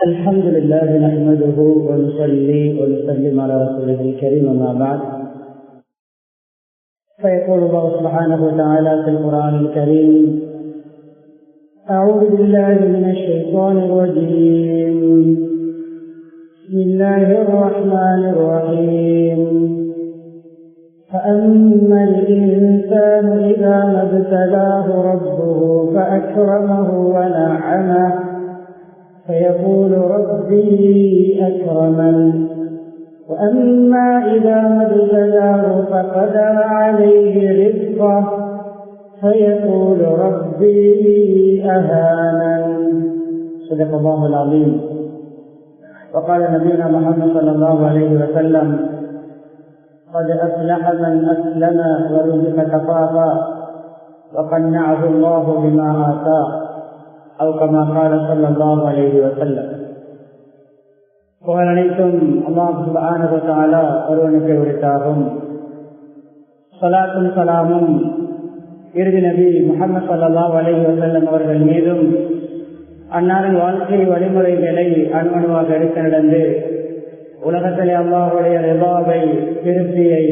الحمد لله نحمده ونصلي ونسلم على رسوله الكريم أما بعد فيقول الله سبحانه وتعالى في القرآن الكريم: أعوذ بالله من الشيطان الرجيم. بسم الله الرحمن الرحيم. فأما الإنسان إذا ما ابتلاه ربه فأكرمه ونعمه فيقول ربي أكرمن وأما إذا ما ابتلاه فقدر عليه رزقه فيقول ربي أهانن. صدق الله العظيم. وقال نبينا محمد صلى الله عليه وسلم: قد أفلح من أسلم ورزق كفافا وقنعه الله بما آتاه أو كما قال صلى الله عليه وسلم. புகழ் அனைத்தும் அல்லாஹ் சுப்ஹானஹு வ தஆலா ஒருவனுக்கு உரித்தாகும். ஸலாத்தும் ஸலாமும் இறுதி நபி முஹம்மது ஸல்லல்லாஹு அலைஹி வஸல்லம் அவர்கள் மீதும், அன்னாரின் வாழ்க்கை வழிமுறைகளை அணுவணுவாக எடுத்து நடந்து உலகத்திலே அல்லாஹ்வுடைய ரிதாவை, திருப்தியை,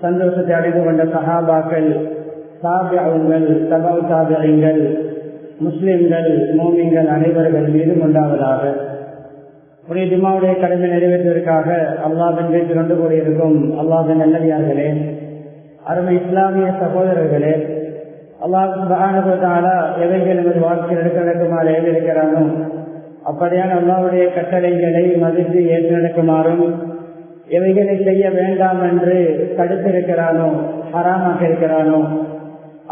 சந்தோஷத்தை அடைந்து கொண்ட சஹாபாக்கள், தாபிஊன்கள், தபவு தாபிஈன்கள், முஸ்லிம்கள், மோமின்கள் அனைவர்கள் மீதும் உண்டாவதாக. உடைய ஜும்மாவுடைய கடமை நிறைவேற்றுவதற்காக அல்லாஹ்வின் வீட்டில் கொண்டு கூடியிருக்கும் அல்லாஹ்வின் நல்லடியார்களே, அருமை இஸ்லாமிய சகோதரர்களே, அல்லாஹ் சுப்ஹானஹு வ தஆலா எவைகள் நமது வாழ்க்கையில் நடக்குமாறு ஏற்றிருக்கிறானோ அப்படியான அல்லாஹ்வுடைய கட்டளைகளை மதித்து ஏற்று நடக்குமாறும், எவைகளை செய்ய வேண்டாம் என்று தடுத்திருக்கிறானோ, ஹராமாக இருக்கிறானோ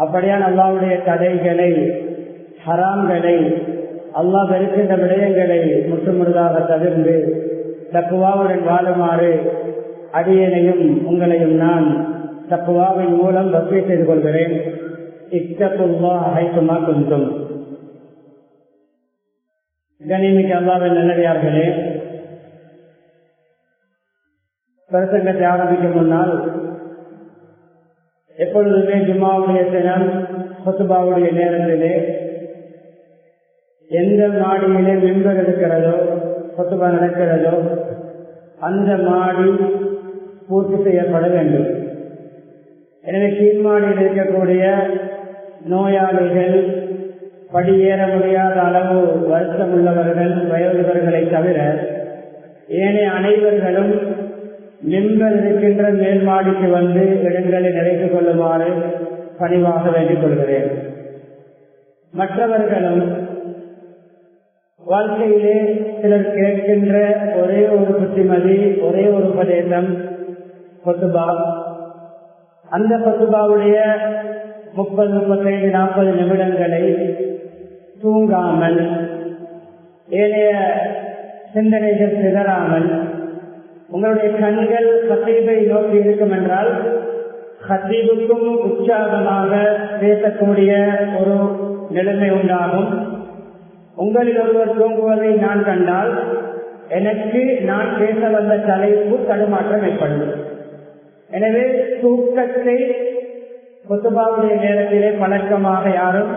அப்படியான அல்லாஹ்வுடைய தடைகளை, ஹராம்களை, அல்லாஹ் வெறுக்கின்ற விடயங்களை முற்றுமுழுதாக தவிர்த்து தக்வாவுடன் வாழுமாறு அடியேனையும் உங்களையும் நான் தக்வாவின் மூலம் வசிய செய்து கொள்கிறேன். இத்தகுல்லாஹ் ஹைசுமா குந்தும். கண்ணியமிக்க அல்லாஹ்வின் நல்லடியார்களே, பிரசங்கத்தை ஆரம்பிக்கும் முன்னால் எப்பொழுதுமே ஜும்மாவுடைய தினம், ஹுத்பாவுடைய நேரத்திலே எந்த மாடியிலே மிம்பர் இருக்கிறதோ, ஹுத்பா நடக்கிறதோ, அந்த மாடி பூர்த்தி செய்யப்பட வேண்டும். எனவே கீழ் மாடியில் இருக்கக்கூடிய நோயாளிகள், படியேற முடியாத அளவு வருத்தம் உள்ளவர்கள், வயோதிபர்களை தவிர ஏனைய அனைவர்களும் மிம்பர் இருக்கின்ற மேல் மாடிக்கு வந்து இடங்களை நிறைத்துக் கொள்ளுமாறு பணிவாக வேண்டிக் கொள்கிறேன். மற்றவர்களும் வாழ்க்கையிலே சிலர் கேட்கின்ற ஒரே ஒரு புத்திமதி, ஒரே ஒரு உபதேசம் ஹுத்பா. அந்த ஹுத்பாவுடைய 30, 35, 40 நிமிடங்களை தூங்காமல், ஏனைய சிந்தனைகள் சிதறாமல், உங்களுடைய கண்கள் ஹத்தீபை நோக்கி இருக்கும் என்றால் ஹத்தீபுக்கும் உற்சாகமாக பேசக்கூடிய ஒரு நிலைமை உண்டாகும். உங்களில் ஒருவர் தூங்குவதை நான் கண்டால் எனக்கு நான் பேச வந்த தலைப்பு தடுமாற்றம் ஏற்படும். எனவே தூக்கத்தை ஹுத்பாவுடைய நேரத்திலே பழக்கமாக யாரும்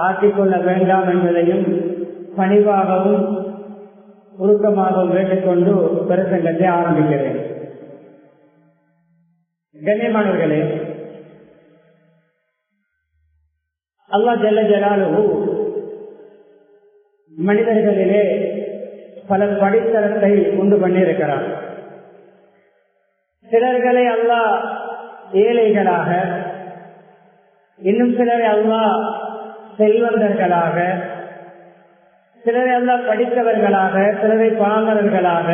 ஆக்கிக்கொள்ள வேண்டாம் என்பதையும் பணிவாகவும் உருக்கமாகவும் வேண்டிக்கொண்டு பிரசங்கத்தை ஆரம்பிக்கிறேன். கண்ணியமானவர்களே, அல்லாஹ் ஜல்ல ஜலாலுஹு மனிதர்களிலே பல படித்தரத்தை உண்டு பண்ணியிருக்கிறார். சிலர்களை அல்லாஹ் ஏழைகளாக, இன்னும் சிலரை அல்லாஹ் செல்வந்தர்களாக, சிலரை அல்லாஹ் படித்தவர்களாக, சிலரை பாமரர்களாக,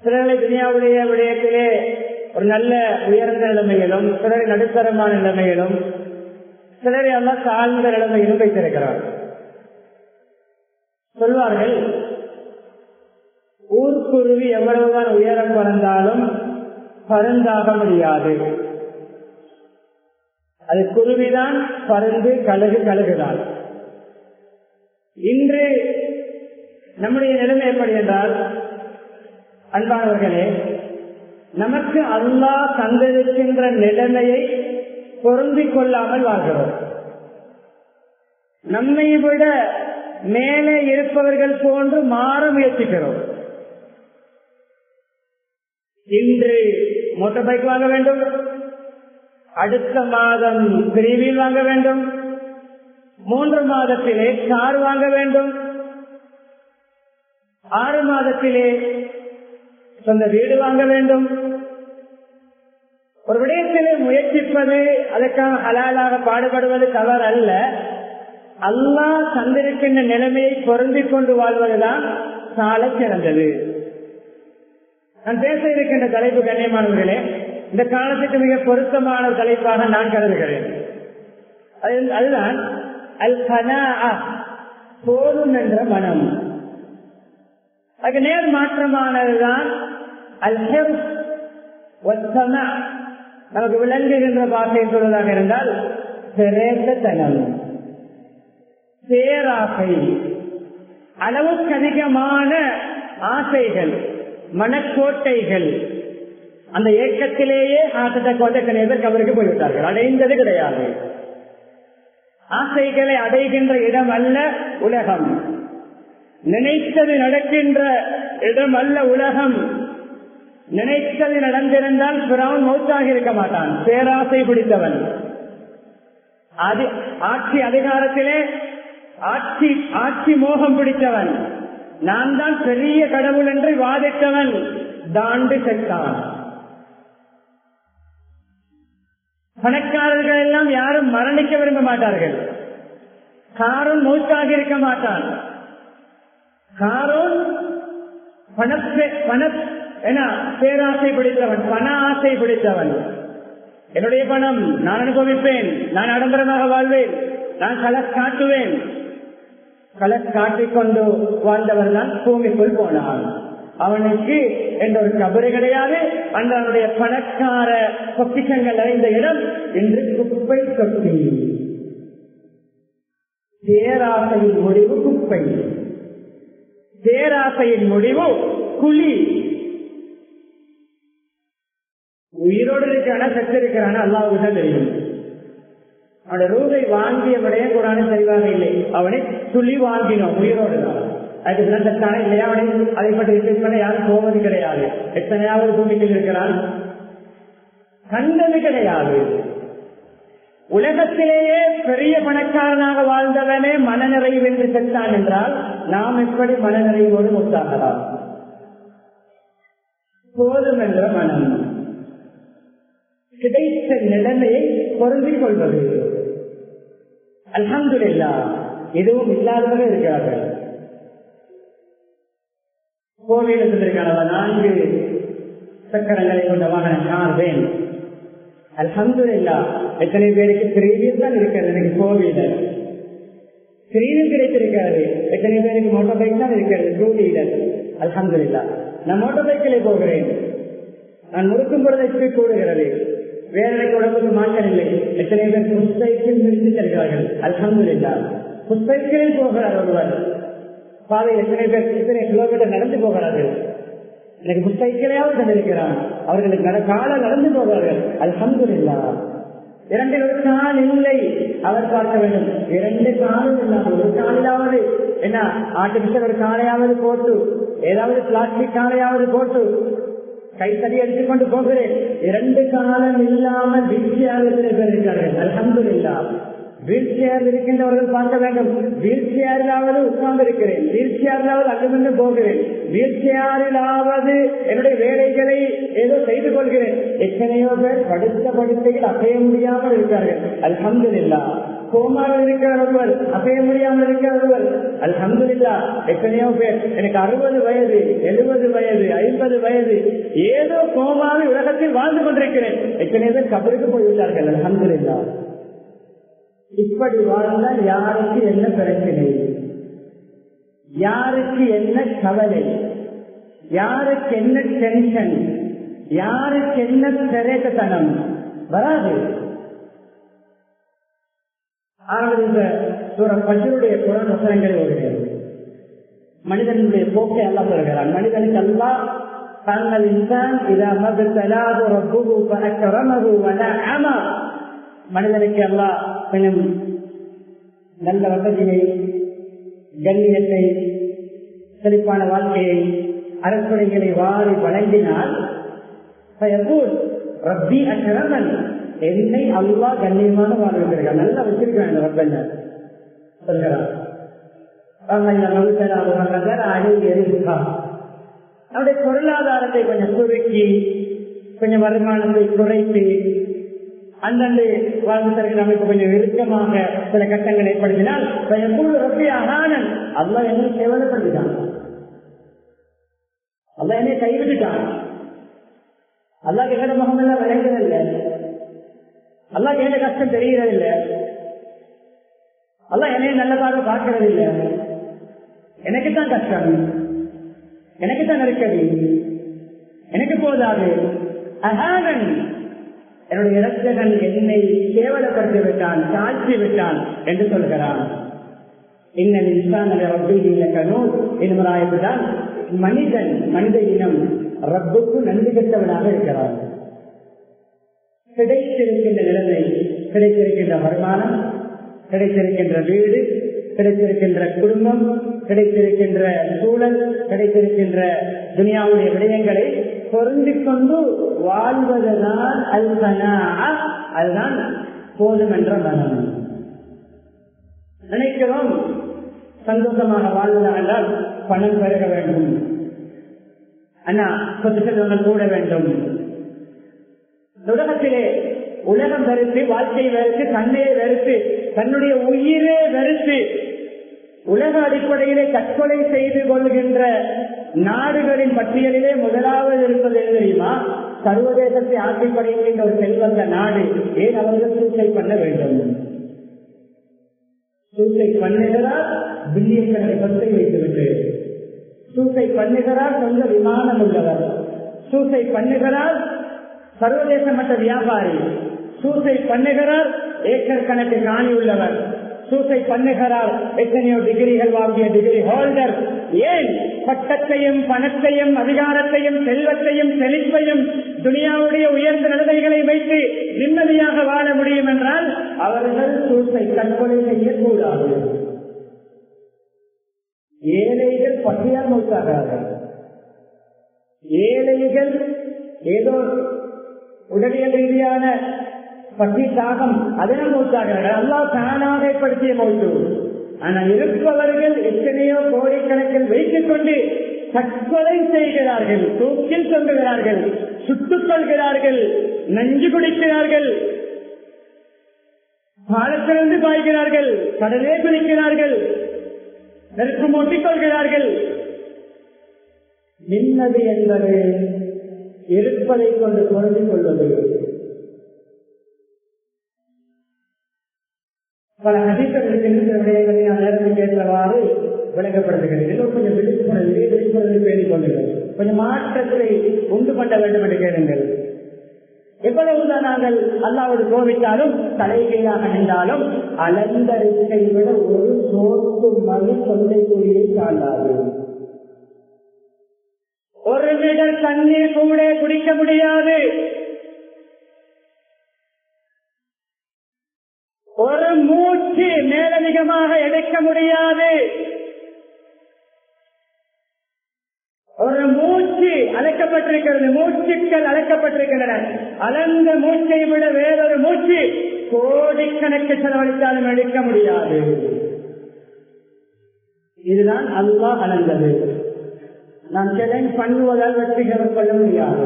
சிலரை துனியாவுடைய விடயத்திலே ஒரு நல்ல உயர்ந்த நிலைமையிலும், சிலரை நடுத்தரமான நிலைமையிலும், சிலரை அல்லாஹ் தாழ்ந்த நிலைமையிலும் வைத்திருக்கிறார். சொல்வார்கள், ஊர்க்குருவி எவ்வளவுதான் உயரம் பறந்தாலும் பருந்தாக முடியாது. அது குருவிதான், பருந்து, கழுகு, கழுகுதான். இன்று நம்முடைய நிலைமை எப்படி என்றால், அன்பானவர்களே, நமக்கு அல்லாஹ் தந்திருக்கின்ற நிலைமையை பொருந்திக் கொள்ளாமல் வாழ்கிறோம். நம்மை விட மேலே இருப்பவர்கள் போன்று மாற முயற்சிக்கிறோம். இன்று மோட்டார் பைக் வாங்க வேண்டும், அடுத்த மாதம் 3 வீல் வாங்க வேண்டும், 3 மாதத்திலே கார் வாங்க வேண்டும், 6 மாதத்திலே சொந்த வீடு வாங்க வேண்டும். ஒரு விடயத்திலே முயற்சிப்பது, அதற்காக ஹலாலாக பாடுபடுவது தவறு அல்ல. அல்லாஹ் தந்திருக்கின்ற நிலைமையை பொருந்திக் கொண்டு வாழ்வதுதான் சால சிறந்தது. நான் பேச இருக்கின்ற தலைப்பு, கண்ணியமானவர்களே, இந்த காலத்துக்கு மிக பொருத்தமான தலைப்பாக நான் கருதுகிறேன். அதுதான் அல் கனாஅ, போதும் என்ற மனம். அதுக்கு நேர் மாற்றமானதுதான் அல் ஹிர்ஸ் வத்தமா. நமக்கு விளங்குகின்ற பாஷையை சொல்வதாக இருந்தால் சிரேஷ்டத்தனம், பேராசை, அளவுக்கு அதிகமான ஆசைகள், மனக்கோட்டைகள். அந்த ஏக்கத்திலேயே ஹார்ட் அட்டாக் வந்த கணிதர் அவருக்கு போய்விட்டார்கள். அடைந்தது கிடையாது. ஆசைகளை அடைகின்ற இடம் அல்ல உலகம், நினைத்தது நடக்கின்ற இடம் அல்ல உலகம். நினைத்தது நடந்திருந்தால் பிறவன் மௌத்தாக இருக்க மாட்டான். பேராசை பிடித்தவன், ஆட்சி அதிகாரத்திலே ஆட்சி மோகம் பிடித்தவன், நான் தான் பெரிய கடவுள் என்று வாதிட்டவன் தாண்டு செத்தான். பணக்காரர்கள் எல்லாம் யாரும் மரணிக்க விரும்ப மாட்டார்கள். காரூன் மௌத்தாக இருக்க மாட்டான். காரூன் பேராசை பிடித்தவன், பண ஆசை பிடித்தவன். என்னுடைய பணம் நான் அனுபவிப்பேன், நான் ஆடம்பரமாக வாழ்வேன், நான் கலர் காட்டுவேன். கலர் காட்டிக்கொண்டு வாழ்ந்தவர் தான் பூமிக்குள் போனான். அவனுக்கு என்ற ஒரு கபரு கிடையாது. அந்த அவனுடைய பணக்கார பொக்கிஷங்கள் நிறைந்த இடம் இன்று குப்பை தொட்டி. பேராசையின் முடிவு குப்பை, பேராசையின் முடிவு குழி. உயிரோடு இருக்கிறான செத்து இருக்கிறான அல்லாஹ்வுக்கு தான் தெரியும். அவனுடைய ரூபை வாங்கிய விடைய குரான் தெளிவாக இல்லை. அவனை துளி வாங்கினோம் உயிரோடு தான். அதுக்கு செத்தான இல்லையா அவனை அதை பற்றி ரிசர்ச் பண்ண யாரும் போவது கிடையாது. எத்தனையாவது பூமிக்கு இருக்கிறான், கண்டது கிடையாது. உலகத்திலேயே பெரிய பணக்காரனாக வாழ்ந்தவனே மனநிறைவு என்று செத்தான் என்றால் நாம் எப்படி மனநிறைவோடு ஒத்தாகலாம்? போதும் என்ற மனம், கிடைத்த நிலைமையை பொருந்திக் கொள்வது. அல்ஹம்துலில்லாஹ், எதுவும் இல்லாதவர்கள் இருக்கிறார்கள். கோவிலில் இருந்திருக்கான 4 சக்கரங்களை கொண்ட வாகனம் கார் வேன். அல்ஹம்துலில்லாஹ், எத்தனை பேருக்கு 3 வீல் தான் இருக்கிறது. எனக்கு கோவில 3 வீல் கிடைத்திருக்கிறது. எத்தனை பேருக்கு மோட்டார் பைக் தான் இருக்கிறது, 2 வீலர். அல்ஹம்துலில்லாஹ், நான் மோட்டார் பைக்கிலே போகிறேன். நான் முறுக்கும் பொழுது ஸ்பீட் கூடுகிறது. வேற எனக்கு உடம்புக்கு மாற்றம் இல்லை. எத்தனை பேர் புஸ்தைக்கில் நிறுத்தி செல்கிறார்கள். அல்ஹம்துலில்லாஹ், புஸ்தைக்கில் போகிறார் ஒருவர். பாதை எத்தனை பேர் இத்தனை கிலோமீட்டர் நடந்து போகிறார்கள். எனக்கு புஸ்தைக்கிலையாவது சென்றிருக்கிறான். அவர்களுக்கு கால நடந்து போகிறார்கள். அல்ஹம்துலில்லாஹ். 2 ஒரு கால் இல்லை, அவர் பார்க்க வேண்டும். 2 காலும் இல்லாமல் ஒரு காலிலாவது என்ன ஆர்டிபிஷியல் ஒரு காலையாவது போட்டு, ஏதாவது பிளாஸ்டிக் காலையாவது போட்டு கைத்தடி எடுத்துக்கொண்டு போகிறேன். 2 காலம் இல்லாமல் வீல் சேர் இருக்கிறார்கள். அல்ஹம்துலில்லாஹ். வீல் சேர் இருக்கின்றவர்கள் பார்க்க வேண்டும். வீல் சேரிலாவது உட்கார்ந்து இருக்கிறேன், வீல் சேரிலாவது அங்கிருந்து போகிறேன், வீல் சேரிலாவது என்னுடைய வேலைகளை ஏதோ செய்து கொள்கிறேன். எத்தனையோ பேர் படுத்த படுக்கையில் அசைய முடியாமல் இருக்கிறார்கள். அல்ஹம்துலில்லாஹ். கோமாவில் இருக்கிற ஒருவர், அசைய முடியாமல் இருக்கிற ஒருவர். அல்ஹம்துலில்லாஹ். எத்தனையோ பேர் எனக்கு 60 வயது, 70 வயது, 50 வயது, ஏதோ கோமாவில் உலகத்தில் வாழ்ந்து கொண்டிருக்கிறேன். எத்தனையோ பேர் கபருக்கு போய்விட்டார்கள். அல்ஹம்துலில்லாஹ். இப்படி வாழ்ந்தால் யாருக்கு என்ன பிரச்சனை, யாருக்கு என்ன கவலை, யாருக்கு என்ன டென்ஷன், யாருக்கு என்ன திரைத்தனம் வராது. ஆனால் இந்த பஜ்ருடைய குரான் வசனங்களை ஓடுகிறது. மனிதனுடைய போக்கை அல்லாஹ் சொல்கிறான். மனிதனுக்கு அல்லாஹ் தங்கள் இன்சான் இதா மப்தலாஹு ரப்புஹு ஃபஅக்ரமஹு வனஅம, மனிதனுக்கு அல்லாஹ் கொஞ்சம் நல்ல வசதியை கண்ணியத்தை, செழிப்பான வாழ்க்கையை, அரசுரைகளை வாரி வழங்கினால் ரப்பி அக்ரமன், என்னை அல்லாஹ் கண்ணியமான வாழ்விருக்கிறார், நல்லா வச்சிருக்கான் இந்த ரப்பனை சொல்கிறார். அவருடைய பொருளாதாரத்தை கொஞ்சம் சுருக்கி, கொஞ்சம் வருமானத்தை குறைத்து, அந்தந்த வாழ்க்கை அமைப்பு கொஞ்சம் இறுக்கமாக சில கட்டங்கள் ஏற்படுத்தினால் ரப்பி அகானன், அல்லாஹ் என்னை கேவலப்படுத்திட்டான், அல்லாஹ் என்னை கைவிட்டுட்டான், அல்லாஹ் எங்கட முகமெல்லாம் விளைகிறதில்லை, அல்லாஹ் எந்த கஷ்டம் தெரிகிறதில்லை, அல்லாஹ் என்னைய நல்லதாக பார்க்கறது இல்லை, எனக்குத்தான் கஷ்டம், எனக்குத்தான் நெருக்கடி, எனக்கு போதாது. அகானன், என்னுடைய இரட்சகன் என்னை கேவலப்படுத்தி விட்டான், தாழ்த்தி விட்டான் என்று சொல்கிறான். இன்னல் இன்சான ரப்பிஹி லகனூர் என்பதாய்தான் மனிதன், மனித இனம் ரப்புக்கு நன்றி கெட்டவனாக இருக்கிறான். கிடைத்திருக்கின்ற நிலைமை, கிடைத்திருக்கின்ற வருமானம், கிடைத்திருக்கின்ற வீடு, கிடைத்திருக்கின்ற குடும்பம், கிடைத்திருக்கின்ற சூழல், கிடைத்திருக்கின்ற துனியாவுடைய விடயங்களை பொருந்திக் கொண்டு வாழ்வதுதான் அதுதான் போதும் என்ற மனம். நினைக்கிறோம் சந்தோஷமாக வாழ்வதாக என்றால் பணம் பெருக வேண்டும், அண்ணா சொத்து செல்வங்கள் கூட வேண்டும். உலகத்திலே உலகம் வெறுத்து, வாழ்க்கையை வெறுத்து, தன்னையை வெறுத்து, தன்னுடைய உயிரே வெறுத்து உலக அடிப்படையிலே தற்கொலை செய்து கொள்கின்ற நாடுகளின் பட்டியலிலே முதலாவது இருப்பது எது தெரியுமா? சர்வதேசத்தை ஆட்சிப்படைகின்ற ஒரு செல்வந்த நாடு. ஏன் அவர்கள் சூசைட் பண்ண வேண்டும்? சூசைட் பண்ணுகிறார் பில்லியன் கணக்கு சொத்தை வைத்துவிட்டு, சூசைட் பண்ணுகிறார் சொந்த விமானம் உள்ளவர், சூசைட் பண்ணுகிறார் சர்வதேச மட்ட வியாபாரி, சூசைட் பண்ணுகிறார் ஏக்கர் கணக்கு காணி உள்ளவர், சூசைட் பண்ணுகிறார் எத்தனையோ டிகிரிகள் வாங்கிய டிகிரி ஹோல்டர். ஏன்? பட்டத்தையும் பணத்தையும் அதிகாரத்தையும் செல்வத்தையும் செழிப்பையும் துனியாவுடைய உயர்ந்த நிலைமைகளை வைத்து நிம்மதியாக வாழ முடியும் என்றால் அவர்கள் சூசைட் தற்கொலை செய்யக்கூடாது. ஏழைகள் பட்டியால் மூத்தாகிறார்கள். ஏழைகள் ஏதோ உடலியல் ரீதியான பட்டி தாகம் அதனால் மூத்தாகிறார்கள். அல்லாஹ் தானாக ஏற்படுத்திய மௌத்து. ஆனால் இருப்பவர்கள் எத்தனையோ கோடிக்கணக்கில் வைத்துக் கொண்டு தற்கொலை செய்கிறார்கள், தூக்கில் தொங்குகிறார்கள், சுட்டுக் கொள்கிறார்கள், நஞ்சு குடிக்கிறார்கள், பாலத்திலிருந்து பாய்கிறார்கள், கடலே குளிக்கிறார்கள், நெருப்பு மூட்டிக் கொள்கிறார்கள். நிம்மதி என்பது இருப்பதை கொண்டு பொருந்திக் கொள்வது. பல ஹதீஸ்களுக்கு விடயங்களை நான் நேரத்தில் கேட்டவாறு விளங்கப்படுத்துகிறேன். கொஞ்சம் விழிப்புணர்வு பேணிக் கொள்ளுங்கள், கொஞ்சம் மாற்றத்தை உண்டு பண்ண வேண்டும் என்று கேளுங்கள். எவ்வளவுதான் நாங்கள் அல்லாஹ்வோடு கோபித்தாலும் தலைகீழாக நின்றாலும் அளந்த ரிஸ்கை விட ஒரு சோப்பு மறு தொண்டை குழியை தாண்டாது. ஒரு லிட்டர் தண்ணீர் கூட குடிக்க முடியாது. ஒரு மூச்சு மேலதிகமாக எடுக்க முடியாது. ஒரு மூச்சு அழைக்கப்பட்டிருக்கிறது, மூச்சுக்கள் அழைக்கப்பட்டிருக்கின்றன. அளந்த மூச்சை விட வேறொரு மூச்சு கோடிக்கணக்கு செலவழித்தாலும் எடுக்க முடியாது. இதுதான் அல்லாஹ் அளந்தது. நாம் சேலஞ்ச் பண்ணுவதால் வெற்றி கொள்ள முடியாது.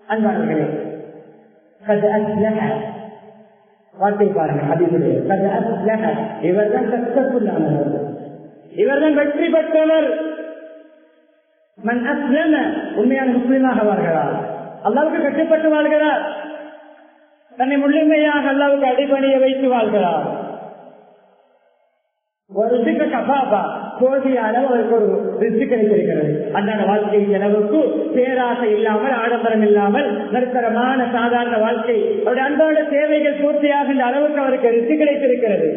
அன்பார்களே, வார்த்தை பாருங்கள், அதில் இவர்தான் சக்சஸ்ஃபுல்லானவர், இவர்தான் வெற்றி பெற்றவர். மன் அஸ்லம, உண்மையான முஸ்லீமாக வாழ்கிறார், அல்லாவுக்கு கட்டுப்பட்டு வாழ்கிறார், தன்னை முழுமையாக அல்லாவுக்கு அடிபணிய வைத்து வாழ்கிறார். ஒரு ரிஸ்க் கபாபா, போதிய அளவு அவருக்கு ஒரு ரிஸ்க் கிடைத்திருக்கிறது. அன்றாட வாழ்க்கை செலவுக்கு பேராசை இல்லாமல், ஆடம்பரம் இல்லாமல், நடுத்தரமான சாதாரண வாழ்க்கை, அவருடைய அன்றாட தேவைகள் பூர்த்தியாகின்ற அளவுக்கு அவருக்கு ரிஸ்க் கிடைத்திருக்கிறது.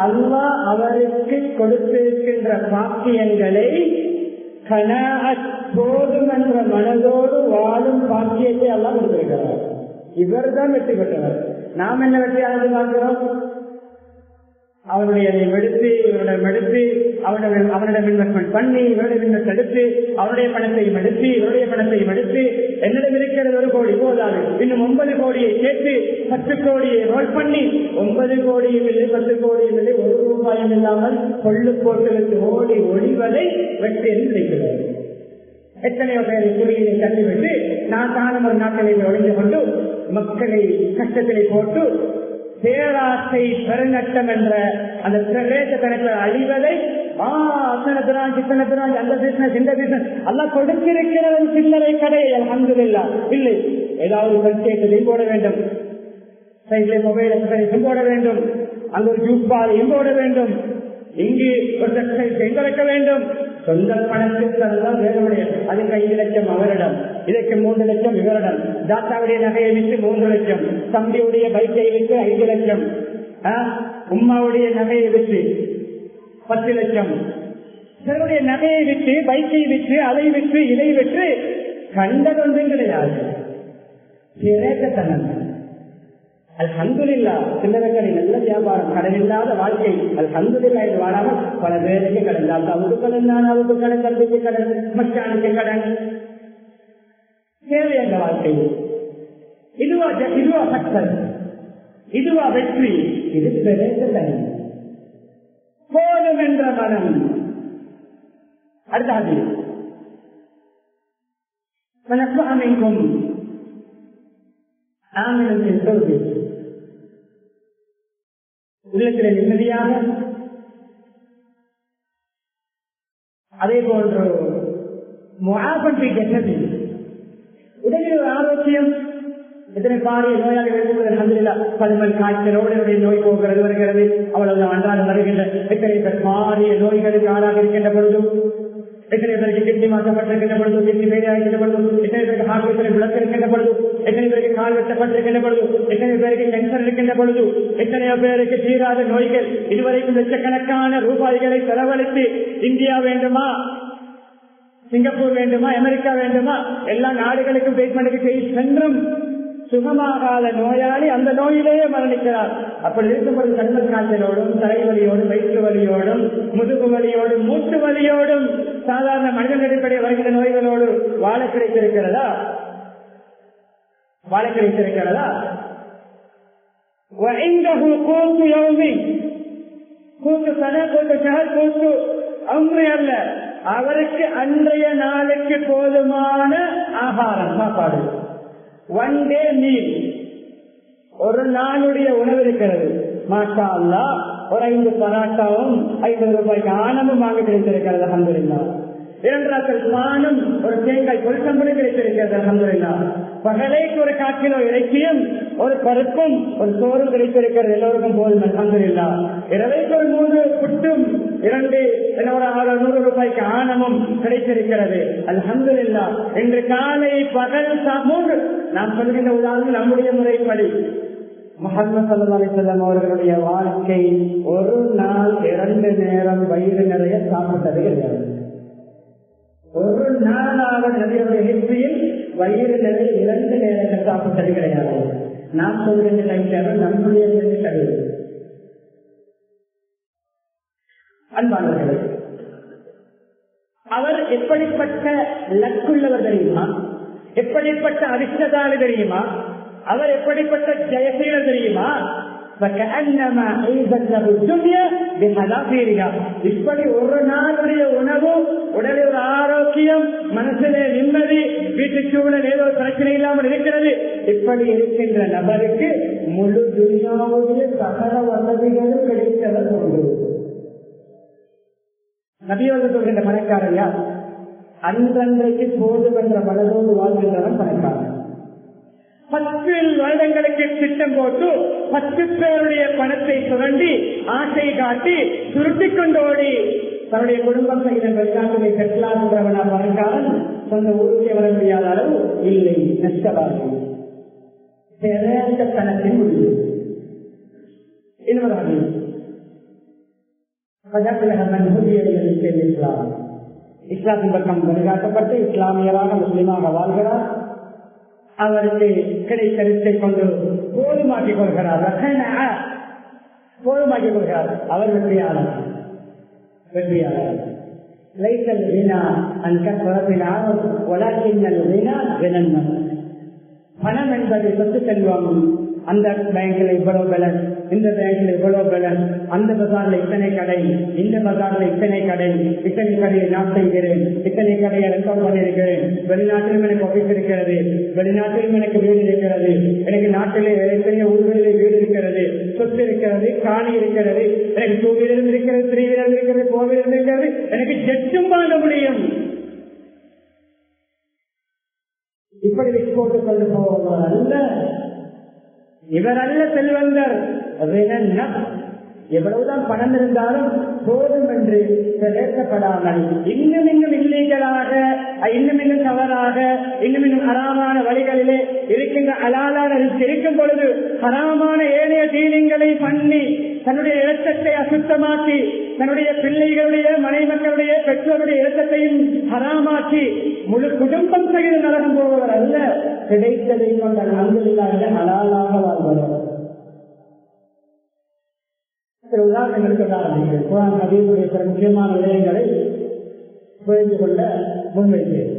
அல்லாஹ் அவருக்கு கொடுத்திருக்கின்ற பாக்கியங்களை போதும் என்ற மனதோடு வாழும் பாக்கியத்தை அல்லாஹ் கொடுத்திருக்கிறார். இவர் தான் வெற்றி பெற்றவர். நாம் என்ன வெற்றியாளர் பார்க்கிறோம்? அவனுடைய எடுத்து இவரிடம் எடுத்து அவனிடம் இன்வெஸ்ட்மெண்ட் பண்ணி இவருடைய இன்வெஸ்ட் எடுத்து அவருடைய பணத்தையும் எடுத்து இவருடைய பணத்தையும் எடுத்து என்னிடம் இருக்கிறது 1 கோடி போதாது, இன்னும் 9 கோடியை சேர்த்து 10 கோடியை ரோல் பண்ணி 9 கோடியும் இல்லை 10 கோடியும் இல்லை 1 ரூபாயும் இல்லாமல் கொள்ளு போட்டு ஓடி ஒழிவதை வெற்றி என்று நினைக்கிறது. எத்தனையோ பேரை குறியை தள்ளிவிட்டு நான் தானும் ஒரு நாட்களை ஒழிந்து கொண்டு மக்களை கஷ்டத்திலே போட்டு பேராசை பெருநட்டம் என்ற அந்த பிரவேசத்தனத்தில் அழிவதை அத்தனை பிரான்ச் இத்தனை பிரான்ச் அந்த பிசினஸ் இந்த பிசினஸ் எல்லாம் கொடுத்திருக்கிறது. சில்லறை கடை அல்ஹம்துலில்லாஹ் இல்லை, ஏதாவது பரிசேட்டையும் போட வேண்டும், சைட்ல மொபைல் எக்ஸசைஸும் போட வேண்டும், அங்கு ஒரு ஜூஸ் பாலையும் போட வேண்டும், இங்கு ஒரு எக்ஸசைஸ் வைக்க வேண்டும். சொந்த பணத்திற்கு அதுதான் வேறுடைய. அதுக்கு 5 லட்சம் அவரிடம், இதற்கு 3 லட்சம் இவரிடம், தாத்தாவுடைய நகையை விட்டு 3 லட்சம், தம்பியுடைய பைக்கை விட்டு 5 லட்சம், உம்மாவுடைய நகையை விட்டு 10 லட்சம், சிலருடைய நகையை விட்டு பைக்கை விட்டு அதை விட்டு இதை விட்டு கண்டதொன்றும் கிடையாது. சிறேக்கத்தனம். அல்ஹம்துலில்லாஹ் சில்லறை நல்ல வியாபாரம், கடன் இல்லாத வாழ்க்கை. அல்ஹம்துலில்லாஹ் இது வாழாமல் பல பேருக்கு கடன், தாத்தாவுக்கு கடன், நானாவுக்கு கடன், தம்பிக்கு கடன், மச்சானுக்கு கடன், தேவை அந்த வாழ்க்கை. இதுவா சக்சஸ், இதுவா வெற்றி? இது பிரேசத்தனம், போதும் என்ற மனம். அடுத்தாது அமைக்கும் ஆங்கிலத்தின் தோல்வி உள்ளத்தில் நிம்மதியாக, அதே போன்று உடலில் ஒரு ஆரோக்கியம். எத்தனை பாரிய நோயாக அல்ஹம்துலில்லாஹ் பல்மல் காய்ச்சலோடு நோய் போகிறது வருகிறது, அவ்வளவு அன்றாடம் வருகின்ற எத்தனை பேர் பாரிய நோய்களுக்கு ஆளாக இருக்கின்ற பொழுது, எத்தனை பேருக்கு கிட்னி மாற்றப்பட்டிருக்கின்ற பொழுது, கிட்னி வேலையாகின்ற பொழுது, எத்தனை பேருக்கு ஹார்ட் விளக்கு இருக்கின்ற பொழுது, எத்தனை பேருக்கு கால் வெட்டப்பட்டிருக்கின்ற பொழுது, எத்தனை பேருக்கு கேன்சர் இருக்கின்ற பொழுது, எத்தனையோ பேருக்கு தீராத நோய்கள், இதுவரைக்கும் லட்சக்கணக்கான ரூபாய்களை செலவழித்து இந்தியா வேண்டுமா, சிங்கப்பூர் வேண்டுமா, அமெரிக்கா வேண்டுமா, எல்லா நாடுகளுக்கும் ட்ரீட்மெண்ட்டுக்கு சென்றும் சுகமாகாத நோயாளி அந்த நோயிலேயே மரணிக்கிறார். அப்படி இருக்கும்போது கண்கள் காய்ச்சலோடும், தலைவலியோடும், வயிற்று வலியோடும், முதுகு வலியோடும், மூட்டு வலியோடும், சாதாரண மனிதன் அடிப்படையில் வருகிற நோய்களோடு வாழ கிடைத்திருக்கிறதா? வாழ கிடைத்திருக்கிறதா? அல்ல, அவருக்கு அன்றைய நாளுக்கு போதுமான ஆகாரம், சாப்பாடு, ஒன் டே மீல், ஒரு நாளுடைய உணவு இருக்கிறது. மாஷா அல்லாஹ், ஒரு 5 பராட்டாவும் 50 ரூபாய்க்கு ஆனமும் வாங்க கிடைத்திருக்கிறது அல்ஹம்துலில்லாஹ். 2 ராக்கள் பானும் ஒரு தேங்காய் கொள்கம்பளும் கிடைத்திருக்கிறது அல்ஹம்துலில்லாஹ். பகலைக்கு ஒரு 1/4 கிலோ இறைச்சியும் ஒரு பருப்பும் ஒரு சோறும் கிடைத்திருக்கிறது, எல்லோருக்கும் போதும் அல்ஹம்துலில்லாஹ். இரவைக்கு ஒரு 3 புட்டும் 2 100 ரூபாய்க்கு ஆனமும் கிடைத்திருக்கிறது அல்ஹம்துலில்லாஹ். இன்று காலை பகல் 3. நாம் சொல்கின்ற உதாரணம் நம்முடைய முறைப்படி முஹம்மது ஸல்லல்லாஹு அலைஹி வஸல்லம் அவர்களுடைய வாழ்க்கை ஒரு நாள் 2 நேரம் வயிறு நிறைய சாப்பிட்டது கிடையாது. ஒரு நாளாவது நபியுடைய ஹிஸ்டரியில் வயிறு நிறைய 2 நேரங்கள் சாப்பிட்டது கிடையாது. நாம் சொல்கின்ற டைம் நம்முடைய கிடையாது. அன்பானவர்களே, அவர் எப்படிப்பட்ட லக்குள்ளவர் தெரியுமா? எப்படிப்பட்ட அதிர்ஷ்டசாலி தெரியுமா? அவர் எப்படிப்பட்ட ஜெயசீலர் தெரியுமா? இப்படி ஒரு நாளுடைய உணவு, உடலில் ஒரு ஆரோக்கியம், மனசிலே நிம்மதி, வீட்டு சூழல் ஏதோ பிரச்சனை இல்லாமல் இருக்கிறது. இப்படி இருக்கின்ற நபருக்கு முழு துனியாவுடைய சகல வசதிகளும் கிடைத்தவர் உண்டு. நபியோடு சொல்கின்ற பணக்காரர் யார்? அன்றன்றைக்கு போதும் என்ற மனதோடு வாழ்கின்றவன் பணக்காரன். 10 வருடங்களுக்கு திட்டம் போட்டு 10 பேருடைய பணத்தை சுரண்டி ஆசை காட்டி சுருட்டிக் கொண்டு ஓடி தன்னுடைய குடும்பம் செய்த வெளிநாட்டுடைய செட்டிலாகிறவனா பணக்காரன். சொந்த ஊருக்கே வர முடியாத அளவு இல்லை, நஷ்டவார்கள் தனத்தின் முடிவு. இன்னொரு இஸ்லாத்தின் பக்கம் வழிகாட்டப்பட்டு இஸ்லாமியராக முஸ்லீமாக வாழ்கிறார். அவருக்கு கிடைத்ததை கொண்டு போதுமாக்கிக் கொள்கிறார், போதுமாக்கிக் கொள்கிறார். அவர் வெற்றியாளர். ليس الغنى عن كثرة العرض ولكن الغنى غنى النفس. பணம் என்பது சொத்து செல்வம். அந்த பேங்க்ல இவ்வளவு பேலன்ஸ், இந்த பேங்க்ல இவ்வளவு பேலன்ஸ், அந்த பஜார்ல இத்தனை கடை, இந்த பஜார்ல இத்தனை கடை, இத்தனை கடையை நான் செய்கிறேன், இத்தனை கடையை ரெக்கார்ட் பண்ணியிருக்கிறேன், வெளிநாட்டிலும் எனக்கு ஆபீஸ் இருக்கிறது, வெளிநாட்டிலும் எனக்கு வீடு இருக்கிறது, எனக்கு நாட்டிலே எத்தனை ஊர்களிலே வீடு இருக்கிறது, சொத்து இருக்கிறது, காணி இருக்கிறது, எனக்கு 2 வீலர் இருக்கிறது, 3 வீலர் இருக்கிறது, 4 வீலர் இருக்கிறது, எனக்கு ஜெட்டும் வாங்க முடியும். இப்படி வச்சு போட்டுக் கொண்டு போவார் அல்ல. இவர் அல்ல செல்வந்தர். எவ்வளவுதான் பணம் இருந்தாலும் போதும் என்று பேசப்படாமல் இன்னும் இல்லீகலாக, இன்னும் தவறாக, இன்னும் ஹராமான வழிகளிலே இருக்கின்ற அலாலான இருக்கும் பொழுது ஹராமான ஏனைய தீனங்களை பண்ணி தன்னுடைய இரத்தத்தை அசுத்தமாக்கி தன்னுடைய பிள்ளைகளுடைய மனைமக்களுடைய பெற்றோருடைய இரத்தத்தையும் ஹராமாக்கி முழு குடும்பம் செய்து நரகம் போவவர் அல்ல. கிடைத்ததை கொண்ட அல்ஹம்துலில்லாஹ் ஹலாலாக வாழ்பவர். சில உதாரணங்களுக்கு குர்ஆன் ஹதீஸுடைய சில முக்கியமான விடயங்களை புரிந்து கொள்ள முன்வைத்தேன்.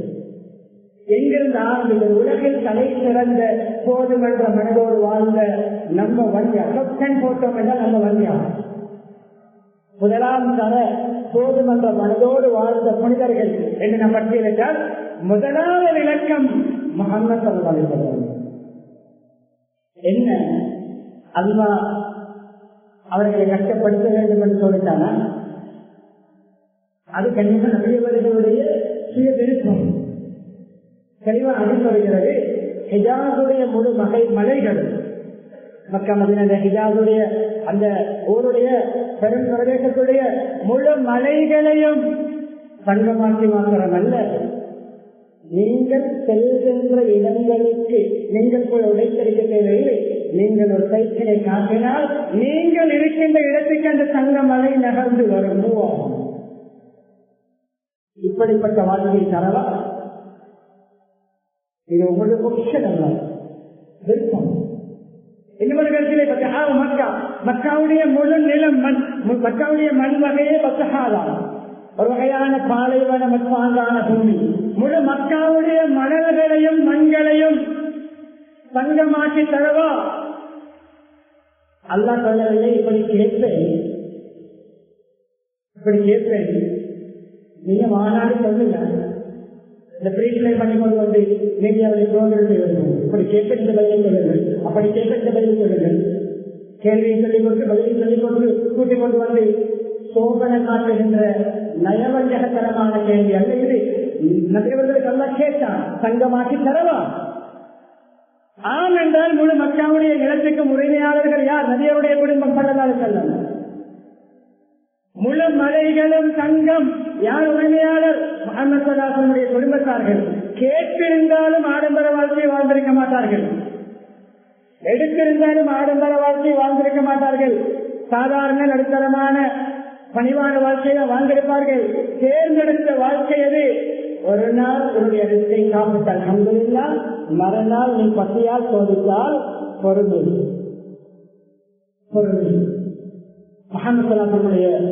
எங்கிருந்து ஆரம்பித்தது? உலகில் தலை சிறந்த போதுமன்ற மனதோடு வாழ்ந்த நம்ம வங்கியா போட்டோம் என்றால் நம்ம வங்கியா முதலாம் தர போதுமன்ற மனதோடு வாழ்ந்த புனிதர்கள் என்று நாம் பட்டியலிட்டால் முதலாவது இலக்கம் முஹம்மது ஸல்லல்லாஹு அலைஹி வஸல்லம். என்ன அல்லாஹ் அவர்களை கஷ்டப்படுத்த வேண்டும் என்று சொல்லிட்டானா? அது கண்டிப்பாக நபியவர்களுடைய சுய விருப்பம். தெளிவாக அறிவுறுகிறது. ஹிஜாஸுடைய முழு மலைகள், மக்கா மதீனா ஹிஜாஸுடைய அந்த ஊருடைய பெரும் பிரதேசத்துடைய முழு மலைகளையும் தங்கமாக்கி மாத்திரமல்ல, நீங்கள் செல்கின்ற இடங்களுக்கு நீங்கள் போய் உடைத்தறிக்க தேவையில்லை. நீங்கள் ஒரு சைக்கிளை காட்டினால் நீங்கள் இருக்கின்ற இடத்துக்கு அந்த தங்க மலை நகர்ந்து வரும். இப்படிப்பட்ட வாழ்க்கை தரவா? இது உங்களுக்கு பொக்கிஷம் விருப்பம். இன்னொரு கருத்திலே மக்கா, மக்காவுடைய முழு நிலம் மக்காவுடைய மண் வகையே பத்தகாதான், ஒரு வகையான பாலைவன மக்கான பூமி. முழு மக்காவுடைய மணல்களையும் மண்களையும் தங்கமாக்கி தரவா? அல்லாஹ் சொல்லவில்லை. இப்படி கேட்பேன் நீங்க மாநாடு சொல்லுங்க, இந்த பிரீட்லை பண்ணி கொண்டு வந்து மீடியாவில் இப்படி கேட்க இந்த பதிலை சொல்லுங்கள், அப்படி கேட்க இந்த பதிலை சொல்லுங்கள். கேள்வியை சொல்லிக் கொண்டு பதிலை சொல்லிக் கொண்டு கூட்டிக் கொண்டு வந்து சோதனை காட்டுகின்ற நயவஞ்சகத்தனமான கேள்வி அல்ல இது. நபியவர்களுக்கு அல்லாஹ் கேட்டான், தங்கமாக்கி தரவா? ஆம் என்றால் முழு மக்காவுடைய நிலத்துக்கு உரிமையாளர்கள் யார்? நபியருடைய குடும்பம் ஸல்லல்லாஹு அலைஹி வஸல்லம். முழு மலைகளும் தங்கம் யார் உரிமையாளர்? முஹம்மது ஸல்லல்லாஹு அலைஹி வஸல்லம் குடும்பத்தார்கள். கேட்டிருந்தாலும் ஆடம்பர வாழ்க்கையை வாழ்ந்திருக்க மாட்டார்கள், எடுத்திருந்தாலும் ஆடம்பர வாழ்க்கையை வாழ்ந்திருக்க மாட்டார்கள். சாதாரண நடுத்தரமான பணிவான வாழ்க்கையை வாழ்ந்திருப்பார்கள். தேர்ந்தெடுத்த வாழ்க்கை அது. ஒரு நாள் உன்னுடைய ரிஸ்கை காப்பிட்டால் அல்ஹம்துலில்லாஹ், மறுநாள் நீ பசியால் சோதித்தால் பொறுமை. முஹம்மது ஸல்லல்லாஹு அலைஹி வஸல்லம்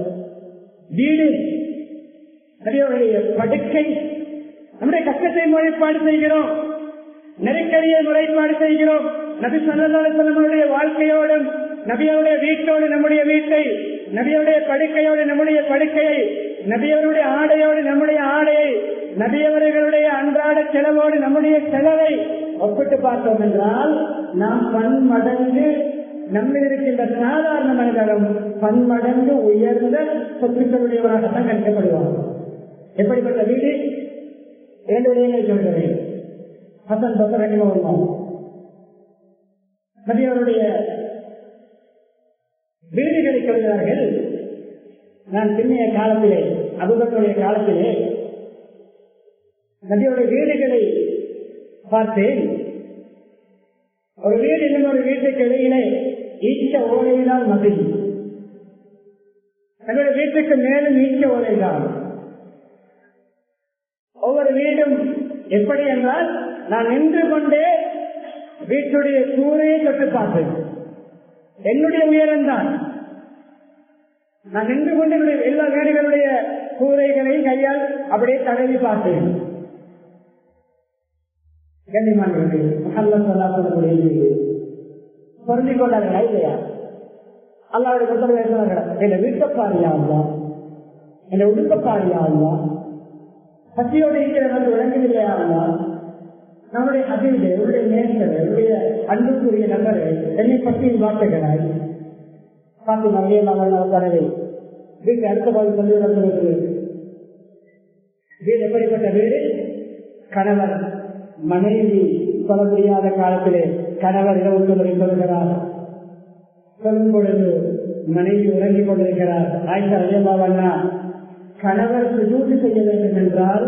வீடு, நபியுடைய படுக்கை, நம்முடைய கஷ்டத்தை முறைப்பாடு செய்கிறோம், நெருக்கடியை முறைப்பாடு செய்கிறோம். நபி ஸல்லல்லாஹு அலைஹி வஸல்லம் வாழ்க்கையோடும் நபியுடைய வீட்டோடு நம்முடைய வீட்டை, நபியுடைய படுக்கையோடு நம்முடைய படுக்கையை, நபியவருடைய ஆடையோடு நம்முடைய ஆடையை, நபியவர்களுடைய அன்றாட செலவோடு நம்முடைய செலவை ஒப்பிட்டு பார்த்தோம் என்றால் நாம் பன்மடங்கு நம்மில் இருக்கின்ற சாதாரண மனிதரும் பன்மடங்கு உயர்ந்த சொத்துக்களுடையவராகத்தான் கணிக்கப்படுவார். எப்படிப்பட்ட வீடு? 2 விடயங்கள் சொல்கிறேன். ஹசன் பஸ்ரி ரஹிமஹுல்லாஹ் நபியவருடைய வீடுகளை சொல்கிறார்கள். நான் பின்னைய காலத்திலே, அபூபக்கருடைய காலத்திலே நபியுடைய வீடுகளை பார்த்தேன். ஒரு வீடு இன்னொரு வீட்டுக்கு இடையிலே ஈச்ச ஓலையினால் மகிழ், நம்முடைய வீட்டுக்கு மேலும் ஈச்ச ஓலைதான். ஒவ்வொரு வீடும் எப்படி என்றால், நான் நின்று கொண்டே வீட்டுடைய கூரையை தொட்டு பார்த்தேன். என்னுடைய உயரம் தான். நான் நின்று கொண்டு எல்லா வீடுகளுடைய கூரைகளையும் கையால் அப்படியே தடவி பார்த்தேன். கண்ணியமானவர்களே, முஹம்மது ஸல்லல்லாஹு அலைஹி வஸல்லம் பொருந்திக் கொண்டார்களா இல்லையா? அல்லாஹ்வுடைய கட்டளை சொன்னார்களா? என்ன வீட்டப்பாரியா அல்லா, என்ன உடுப்பப்பாரியா அல்லா, பசியோடு இருக்கிறவர்கள் விளங்குதில்லையா அல்லா, நம்முடைய அதிர்வு என்னுடைய நேசர் என்னுடைய அன்புக்குரிய நபரை என்னை பற்றியில் வாட்டுகிறாய் பார்த்து நிறைய தரவை வீட்டு அடுத்த பால் சொல்லி நடத்துவது. வீடு எப்படிப்பட்ட வீடு? கணவர் மனைவி சொல்ல முடியாத காலத்திலே கணவர் இரவு சொல்கிறார். சொல்லும் பொழுது மனைவி உறங்கிக் கொண்டிருக்கிறார். ஆயிஷா ரலியல்லாஹு அன்ஹா, கணவர் சுஜூது செய்ய வேண்டும் என்றால்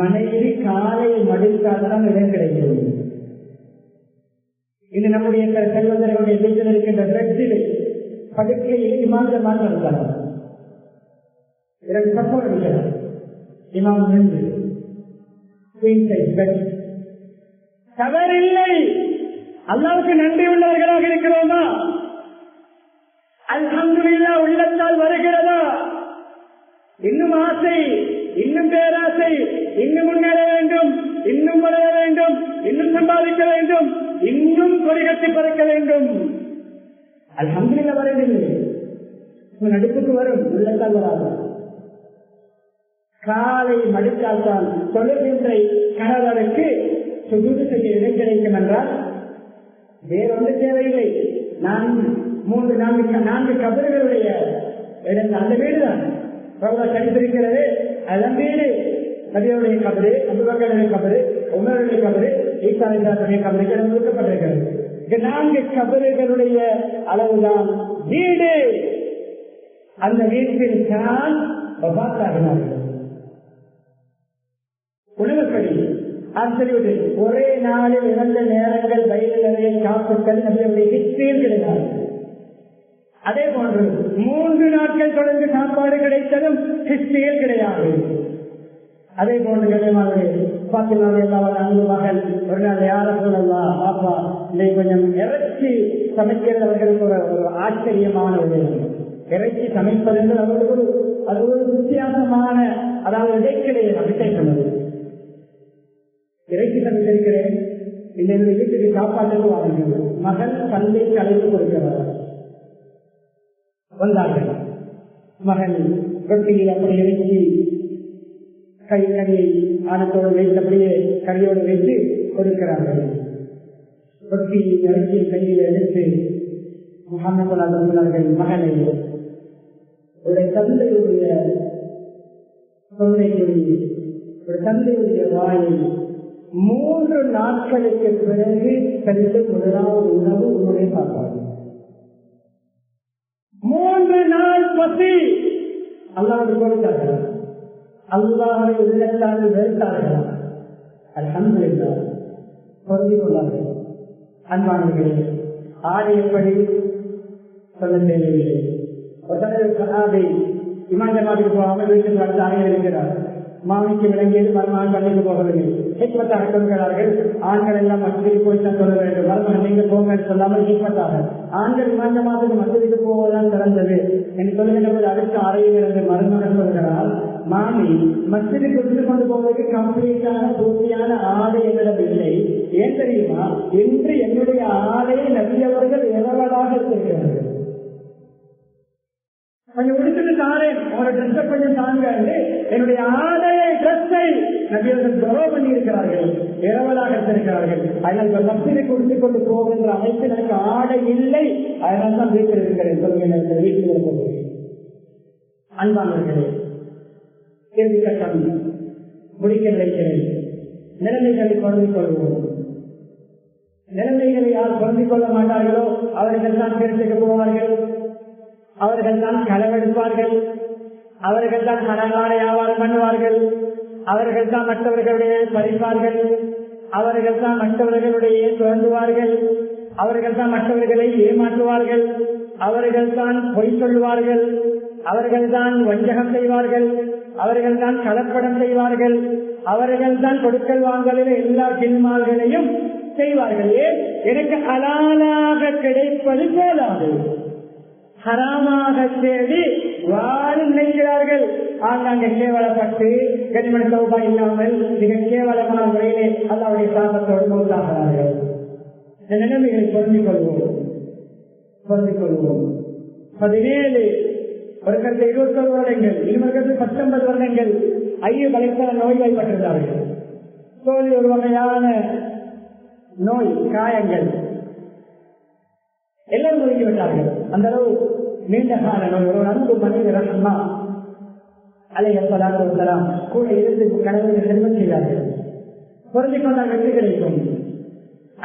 மனைவி காலை மடித்தால்தான் இடம் கிடைக்கிறது. இது நம்முடைய செல்வந்தர்களுடைய வீட்டில் இருக்கின்ற டிரக்ஸில் படுக்கையில் இமாம் மாற்றம் இரண்டு சப்போர்ட் இருக்கிறார். இமாம் நின்று தவறில்லை. அல்லாஹ்வுக்கு நன்றி உள்ளவர்களாக இருக்கிறோமா? அல்ஹம்துலில்லாஹ் உள்ளத்தால் வருகிறதா? இன்னும் ஆசை, இன்னும் பேராசை, இன்னும் முன்னேற வேண்டும், இன்னும் வளர வேண்டும், இன்னும் சம்பாதிக்க வேண்டும், இன்னும் கொடிகட்டி பறக்க வேண்டும். அல்ஹம்துலில்லாஹ் வரவில்லை. நடுப்புக்கு வரும், உள்ளத்தால் வராது. காலை மடித்தால் தான் தொழில்கின்ற கணவருக்கு சுஜூது செய்ய இடம் கிடைக்கும் என்றால் வேறொன்று தேவையில்லை. நான் 3-4 கபறுகளுடைய இடம் அந்த வீடுதான் கடித்திருக்கிறது. அதன் வீடு நபியுடைய கபரு, அபூபக்கருடைய கபரு, உமருடைய கபரு, ஈசா அலைஹிஸ்ஸலாமுடைய கபருக்கு இடம் ஒதுக்கப்பட்டிருக்கிறது. 4 கபறுகளுடைய அளவுதான் வீடு. அந்த வீட்டில் தான் வஃபாத்தாகினார்கள். உணவுப்படி ஆச்சரியுது. ஒரே நாளில் 2 நேரங்கள் வயிறு நிறைய காப்புக்கள் நபியுடைய ஹிஸ்டரியில் கிடைத்தார்கள். அதே போன்று 3 நாட்கள் தொடர்ந்து சாப்பாடு கிடைத்ததும் ஹிஸ்டரியில் கிடையாது. அதே போன்று கண்ணியமானவர்களே, பாத்திமாவுடைய அன்பு மகள் ஒரு நாள் யார சொல்லலாம், பாப்பா இதை கொஞ்சம் இறைச்சி சமைக்கிறவர்களுக்கு ஒரு ஆச்சரியமான விடயம். இறைச்சி சமைப்பது என்று அவர்களுக்கு அது ஒரு வித்தியாசமான, அதாவது இடைக்கிடையே அபிஷை சொன்னது. இறைச்சி சமைத்திருக்கிறேன், இந்த வீட்டுக்கு சாப்பாட்டுக்கு வாங்குகிறது. மகன் தந்தைக்கு அழைத்து கொடுக்கிறார். வந்தார்கள். மகன் ரொட்டியை அப்படி இறைச்சி கறியை ஆனத்தோடு வைத்து அப்படியே கறியோடு வைத்து கொடுக்கிறார்கள். ரொட்டி இறைச்சி கையில் எடுத்து முஹம்மது சொன்னார்கள், மகனை ஒரு தந்தையுடைய ஒரு தந்தையுடைய வாயில் 3 நாட்களுக்கு பிறகு கழித்து முதலாவது உணவு உன்னுடைய பார்ப்பார்கள். 3 நாள் பசி அல்லாஹ்வுக்கு கொடுத்தார்கள். அல்லாஹ்வை உள்ளத்தால் வெறுத்தார்கள். அல்ஹம்துலில்லாஹ் பொருந்திக் கொண்டார்கள். அன்பானவர்களே, ஆடை எப்படி சொல்ல தேவையில்லை. இமாஞ்சமாதிக்கு போகாமல் வீட்டில் வந்து ஆணையில் இருக்கிறார். மாமிக்கு விளங்கியது மருமகன் பள்ளிக்கு போகவில்லை. ஹிக்மத்தாக சொல்கிறார்கள், ஆண்கள் எல்லாம் மசூதிக்கு போய்தான் சொல்ல வேண்டும், மருமகன் நீங்க போங்க சொல்லாமல் ஹிக்மத்தாக ஆண்கள் இமாஞ்சமாதிக்கு மசூதிக்கு போவதுதான் சிறந்தது என்று சொல்லுகின்ற போது அடுத்த அறையில் இருந்து மருமகன் சொல்கிறார், மாமி மசூதிக்கு கொண்டு போவதற்கு கம்ப்ளீட்டான பூர்த்தியான ஆடை என்னிடம் இல்லை. ஏன் தெரியுமா, என்று என்னுடைய ஆடையை நபியவர்கள் இரவலாக இருக்கிறார்கள். கொஞ்சம் உடுத்துட்டு தாரேன், உங்களோட ட்ரெஸ்ஸை கொஞ்சம் தாங்க, என்னுடைய ஆடையை ட்ரெஸ்ஸை நபியவர்கள் துரோகம் பண்ணி இருக்கிறார்கள், இரவலாக இருக்கிறார்கள். அதனால் மசூதிக்கு உடுத்திக் கொண்டு போகின்ற அமைப்பில் எனக்கு ஆடை இல்லை, அதனால் தான் வீட்டில் இருக்கிறேன் சொல்லுங்கள், வீட்டில் போகிறேன். அன்பானவர்களே, கேள்வி கட்டம் முடிக்க நினைக்கிறேன். நிலைமைகளை பொருந்திக் கொள்வோம். நிலைமைகளை யார் பொருந்திக் கொள்ள மாட்டார்களோ அவர்கள் தான் பேருக்கு போவார்கள், அவர்கள் தான் களவெடுப்பார்கள், அவர்கள் தான் கடனாட வியாபாரம் பண்ணுவார்கள், அவர்கள் தான் மற்றவர்களுடைய பறிப்பார்கள், அவர்கள் தான் மற்றவர்களுடைய சுரண்டுவார்கள், அவர்கள் தான் மற்றவர்களை ஏமாற்றுவார்கள், அவர்கள் தான் பொய் சொல்லுவார்கள், அவர்கள் தான் வஞ்சகம் செய்வார்கள், அவர்கள் தான் கலப்படம் செய்வார்கள், அவர்கள் தான் கொடுக்கல் வாங்கலில் எல்லா கில்மால்களையும் செய்வார்கள். ஏன்? எனக்கு ஹலாலாக கிடைப்பது போதாது, ஹராமாக தேடி வாழ நினைக்கிறார்கள். ஆங்காங்க கேவலப்பட்டு கனிமணி சௌபா இல்லாமல் மிக கேவலமான முறையிலே அல்லாஹ்வுடைய சாபத்தோடு மௌத்தாகிறார்கள். இந்த நிலைமைகளை பொருந்திக் கொள்வோம். 17 ஒரு கருத்து 21 வருடங்கள், இன்னொரு கருத்து 19 வருடங்கள் ஐயோ கலைப்பான நோய்வாய்ப்பட்டிருந்தார்கள். தோல்வி ஒரு வகையான நோய், காயங்கள் எல்லாம் ஒதுக்கிவிட்டார்கள். அந்த அளவு நீண்ட கால நோய். ஒரு அன்பு மனிதர் ரஹ்மா அலைஹிஸ்ஸலாத்து வஸ்ஸலாம் கூட இருந்து கடவுளை செல்வம் செய்தார்கள். பொருந்திக் கொண்டால் வெற்றி கிடைக்கும்.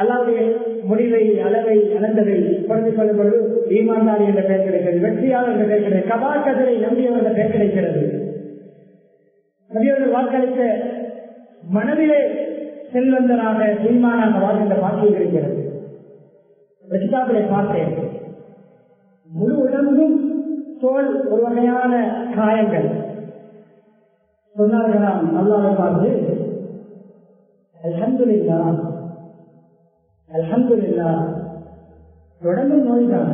அல்லாஹ்வுடைய முடிவை, அளவை, அனந்தவை பொருந்திக் கொள்ளும் பொழுது ஈமான்தாரி என்ற பெயர் கிடைக்கிறது, வெற்றியாளர் என்ற பெயர் கிடைக்கிறது, கபா கதிரை நம்பியவர் என்ற பெயர் கிடைக்கிறது. நபியவர்கள் வாக்களித்த மனதிலே செல்வந்தராக ஈமானாக வாழ்கின்ற பாக்கியம் இருக்கிறது. கிதாபிலே பார்த்தேன், முழு உடம்பும் தோல் ஒரு வகையான காயங்கள். சொன்னார்களாம் அல்லாஹ்வை பார்த்து, அல்ஹம்துலில்லாஹ் அல்ஹம்துலில்லாஹ், உடம்பு நோய்தான்,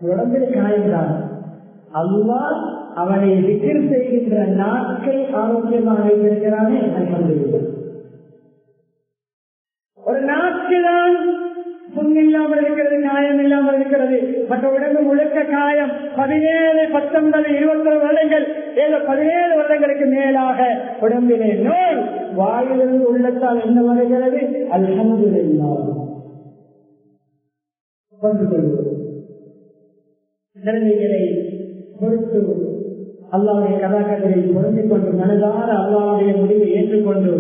உடம்பில் காயம்தான், அல்லாஹ் அவனை விக்கிர் செய்கின்ற நாட்கள் ஆரோக்கியமாக வைத்திருக்கிறானே, அல்ஹம்துலில்லாஹ். ஒரு நாட்குதான் புண் இல்லாமல் இருக்கிறது, காயம் இல்லாமல் இருக்கிறது. மற்ற உடம்பு முழுக்க காயம். 17, 19, 21 வருடங்கள், ஏதோ 17 வருடங்களுக்கு மேலாக உடம்பிலே நோய். வாயிலிருந்து உள்ளத்தால் என்ன வருகிறது? அல்ஹம்துலில்லாஹ். நிலைமைகளை பொறுத்து அல்லாஹ்வுடைய கதாகதிரை பொருந்திக் கொண்டு மனதார அல்லாஹ்வுடைய முடிவை ஏற்றுக்கொண்டு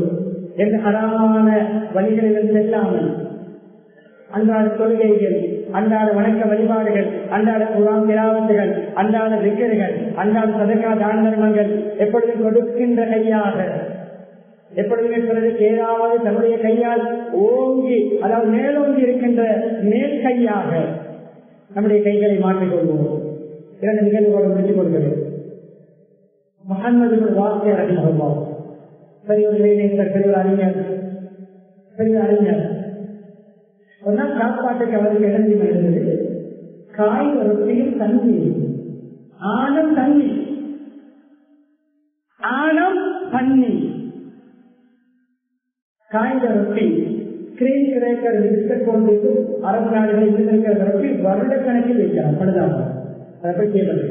எந்த ஹராமான வழிகளிலிருந்து செல்லாமல் அன்றாட தொழுகைகள், அன்றாட வணக்க வழிபாடுகள், அன்றாட குர்ஆன் திலாவத்துகள், அன்றாட திக்ர்கள், அன்றாட சதகா தான தர்மங்கள் எப்பொழுதும் கொடுக்கின்ற கையாக, எப்பொழுதுமே பிறருக்கு ஏதாவது தன்னுடைய கையால் ஓங்கி, அதாவது மேலோங்கி இருக்கின்ற மேல் கையாக நம்முடைய கைகளை மாற்றிக்கொள்வோம். 2 நிகழ்வுகளோடு முடித்துக் கொள்கிறேன். முஹம்மது வாக்கிய ரஹ்மத்துல்லாஹ், பெரியவர் இளைஞர், பெரியவர் அறிஞர் ஒரு நாள் சாப்பாட்டுக்கு அவருக்கு எழுதி இருந்தது. காய் ரொட்டியும் தண்ணீர், ஆனம் தண்ணி, ஆனம் தண்ணி, காய்ந்த ரொட்டி, கிரீம் கிரேக்கர் பிஸ்கட் போன்று அரபு நாடுகளில் இருக்கிற ரொட்டி வருடக்கணக்கில் வைக்கிறார். பழுதாக அதை போய் கேட்பது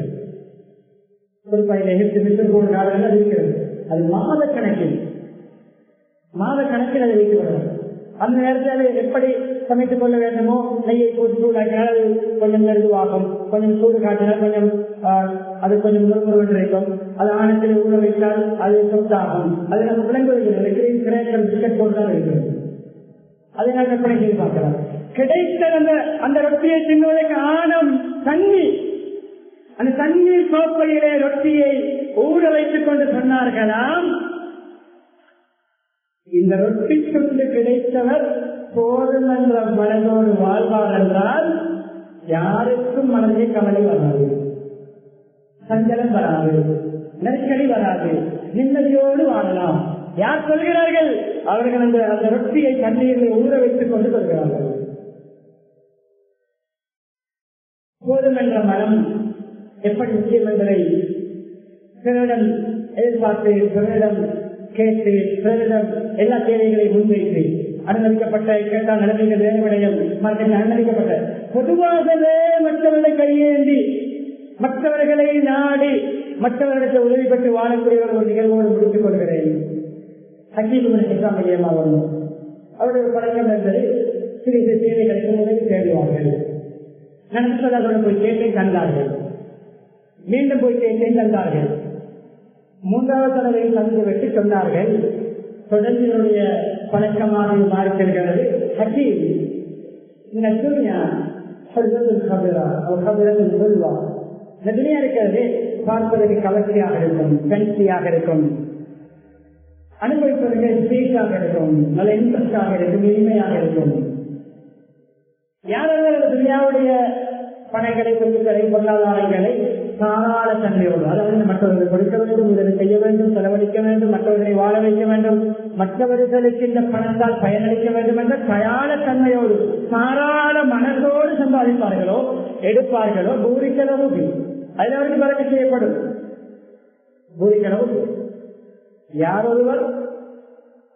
குறிப்பாக எகிப்து, மிஸ்ர் போன்ற நாடுகள் அது இருக்கிறது. அது மாதக்கணக்கில் அதை வைத்து வருவார். அந்த நேரத்தில் எப்படி சமைத்துக் கொள்ள வேண்டுமோ, நெய்யை போட்டு சூடாக்கினால் அது கொஞ்சம் நெருவாகும், கொஞ்சம் சூடு காட்டினால் கொஞ்சம் அது கொஞ்சம் முறுமுறு இருக்கும், அது ஆணத்தில் ஊற வைத்தால் அது சொத்தாகும். அது நம்ம விளங்குவதில்லை. கிரேக்கர் பிஸ்கட் போட்டுதான் இருக்கிறது. அதை நான் கற்பனை செய்து பார்க்கலாம். கிடைத்த அந்த ரொட்டியை தின்னுவதற்கு ஆனம் தண்ணி, அந்த தண்ணீர் கோப்பையிலே ரொட்டியை ஊற வைத்துக் கொண்டு சொன்னார்களாம், இந்த ரொட்டி கொண்டு கிடைத்தவர் போதும் என்ற மனதோடு வாழ்வார் என்றால் யாருக்கும் மனதிலே கவலை வராது, சஞ்சலம் வராது, நெருக்கடி வராது, நிம்மதியோடு வாழலாம். யார் சொல்கிறார்கள்? அவர்கள் அந்த ரொட்டியை தண்ணீரில் ஊற வைத்துக் கொண்டு சொல்கிறார்கள். போதும் என்ற மனம் எப்படி முக்கியம் என்பதை பிறரிடம் எதிர்பார்த்து, பிறரிடம் கேட்டு, பிறரிடம் எல்லா தேவைகளை முன்வைத்து அனுமதிக்கப்பட்ட கேட்டால் நடவடிக்கை வேறுபடையில் அனுமதிக்கப்பட்ட பொதுவாகவே மற்றவர்களை கையேந்தி, மற்றவர்களை நாடி, மற்றவர்களுக்கு உதவி பெற்று வாழக்கூடியவர் ஒரு நிகழ்வோடு முடித்துக் கொள்கிறேன். வரும் அவருடைய பழக்கம் என்பது சிறிது தேவை கிடைக்கும் போது தேடுவார்கள். நண்பர்களோடு போய் கேட்டை தந்தார்கள், மீண்டும் போய் கேட்டை தந்தார்கள், 3வது தடவை தந்து விட்டு சொன்னார்கள். தொடர்ச்சியினுடைய பழக்கமாக மாறி செல்கிறது. ஹக்கீம் இந்த துனியா இருக்கிறது, பார்ப்பதற்கு கவர்ச்சியாக இருக்கும், கண்சியாக இருக்கும், அனுபவிப்பதற்கு ஸ்பீக்காக இருக்கும், நல்ல இன்ட்ரெஸ்டாக இருக்கும், இனிமையாக இருக்கும். யாராவது துனியாவுடைய பணங்களை, சொத்துக்களை, பொருளாதாரங்களை தாராள தன்மையோடு, அதாவது மற்றவர்கள் கொடுக்க வேண்டும், உதவி செய்ய வேண்டும், செலவழிக்க வேண்டும், மற்றவர்களை வாழ வைக்க வேண்டும், மற்றவர்களுக்கு இந்த பணத்தால் பயனளிக்க வேண்டும் என்ற தயார தன்மையோடு தாராள மனதோடு சம்பாதிப்பார்களோ எடுப்பார்களோ பூரிக்களவு அதில் அவருக்கு வரக்க செய்யப்படும். பூரிக்களவு யாரொருவர்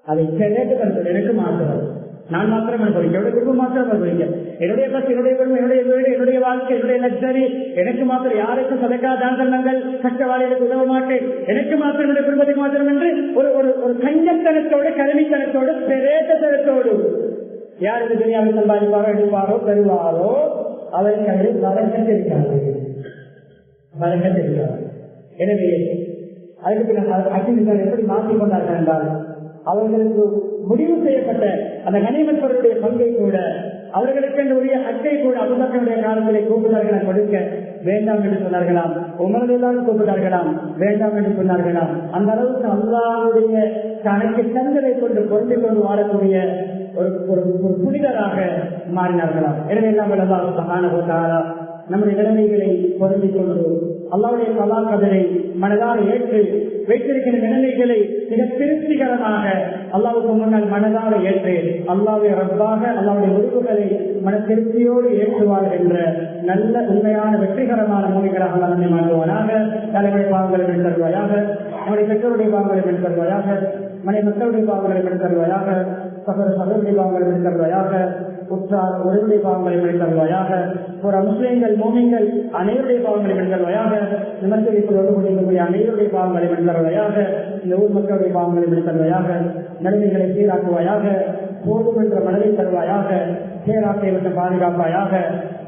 அதை கேட்டு தன் எனக்கு மாற்றுவார். நான் மாத்திரம் அனுபவிக்க, என்னுடைய குடும்பம் மாத்திரம் அனுபவிக்க, என்னுடைய பஸ், என்னுடைய குடும்பம், என்னுடைய வீடு, என்னுடைய வாழ்க்கை, என்னுடைய லக்ஸரி, எனக்கு மாத்திரம், யாருக்கும் சதக்கா தாண்டங்கள் கஷ்டவாளிகளுக்கு உதவ மாட்டேன், எனக்கு மாத்திரம், என்னுடைய குடும்பத்துக்கு மாத்திரம் என்று ஒரு ஒரு கஞ்சத்தனத்தோடு, கருவித்தனத்தோடு, பிரேதத்தனத்தோடு யாருக்கு துணியாவில் சம்பாதிப்பாரோ எடுப்பாரோ பெறுவாரோ அவருக்கு அதில் வரக்கத்திருக்காது. எனவே அதுக்கு பின்னர் எப்படி மாற்றிக் கொண்டார்கள் என்றால், அவர்களுக்கு முடிவு செய்யப்பட்ட அந்த கனிமத்தவருடைய பங்கை கூட, அவர்களுக்கு உரிய அக்கை கூட அபுபக்கருடைய காலத்திலே கூப்பிட்டார்கள் கொடுக்க வேண்டாம் என்று சொன்னார்களாம். உமரதான் கூப்பிட்டார்களாம், வேண்டாம் என்று சொன்னார்களாம். அந்த அளவுக்கு அல்லாஹ்வுடைய தனக்கு தங்களை கொண்டு பொருந்திக் கொண்டு வாழக்கூடிய ஒரு புனிதராக மாறினார்களாம். எனவே எல்லாம் அல்லாஹ் சுப்ஹானஹு வ தஆலா நம்முடைய நிலைமைகளை பொருந்திக் கொண்டு அல்லாஹ்வுடைய கலா கதரை மனதார ஏற்று வைத்திருக்கிற நிலைமைகளை மிக திருப்திகரமாக அல்லாஹ்வுக்கு முன்னால் மனதார ஏற்று அல்லாஹ்வை ரப்பாக அல்லாஹ்வுடைய உறுப்புகளை மன திருப்தியோடு ஏற்றுவார் என்ற நல்ல உண்மையான வெற்றிகரமான மூலிகளாக நம்மை மாற்றுவானாக. தலைமுறை பாவங்களை வென்று தருவாயாக, நம்முடைய பெற்றோருடைய பாவங்களை வென்று தருவாயாக, மனை மக்களுடைய பாவங்களை வென்று தருவாயாக, சகோதர சகோதரி பாவங்களை வென்று தருவாயாக, உற்றார் ஒருவருடைய பாவங்களை வென்று தருவாயாக, ஒரு முஸ்லிம்கள் மோமின்கள் அனைவருடைய பாவங்களை வென்று தருவாயாக, விமர்சனத்தில் ஒழுங்குமுறை அனைவருடைய பாவங்களை வென்று தருவாயாக, இந்த ஊர் மக்களுடைய பாவங்களை வென்று தருவாயாக, நிலைமைகளை சீராக்குவாயாக, போதும் என்ற மனதை தருவாயாக, சேராட்டை விட்டு பாதுகாப்பாயாக,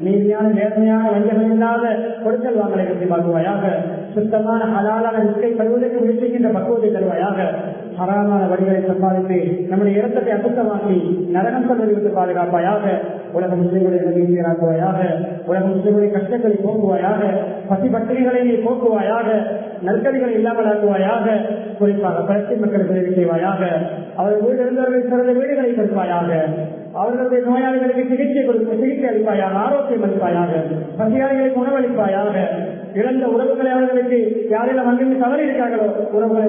நீதியான நேர்மையான வஞ்சகம் இல்லாத கொடுக்கல் வாங்கலை பற்றி பார்க்குவாயாக, சுத்தமான ஹலாலான ரிஸ்கை பெறுவதற்கு முயற்சிக்கின்ற பக்குவத்தை தருவாயாக, ஹராமான வழிகளை சம்பாதித்து நம்முடைய இரத்தத்தை அசுத்தமாக்கி நரகம் செல்வதை விட்டு பாதுகாப்பாயாக, உலக முஸ்லிம்களை சீராக்குவாயாக, உலக முஸ்லிம்களுடைய கஷ்டங்களை போக்குவாயாக, பசி பட்டினிகளை நீ போக்குவாயாக, நற்கதிகளை இல்லாமல் ஆக்குவாயாக, குறிப்பாக பலஸ்தீன் மக்களுக்கு உதவி செய்வாயாக, அவர்கள் வீடு இருந்தவர்கள் சிறந்த வீடுகளை கொடுப்பாயாக, அவர்களுடைய நோயாளிகளுக்கு சிகிச்சை அளிப்பாயாக, ஆரோக்கியம் அளிப்பாயாக, பசியாளிகளுக்கு உணவளிப்பாயாக, இழந்த உறவுகளை அவர்களுக்கு யாரெல்லாம் வந்து தவறி இருக்கார்களோ உறவுகளை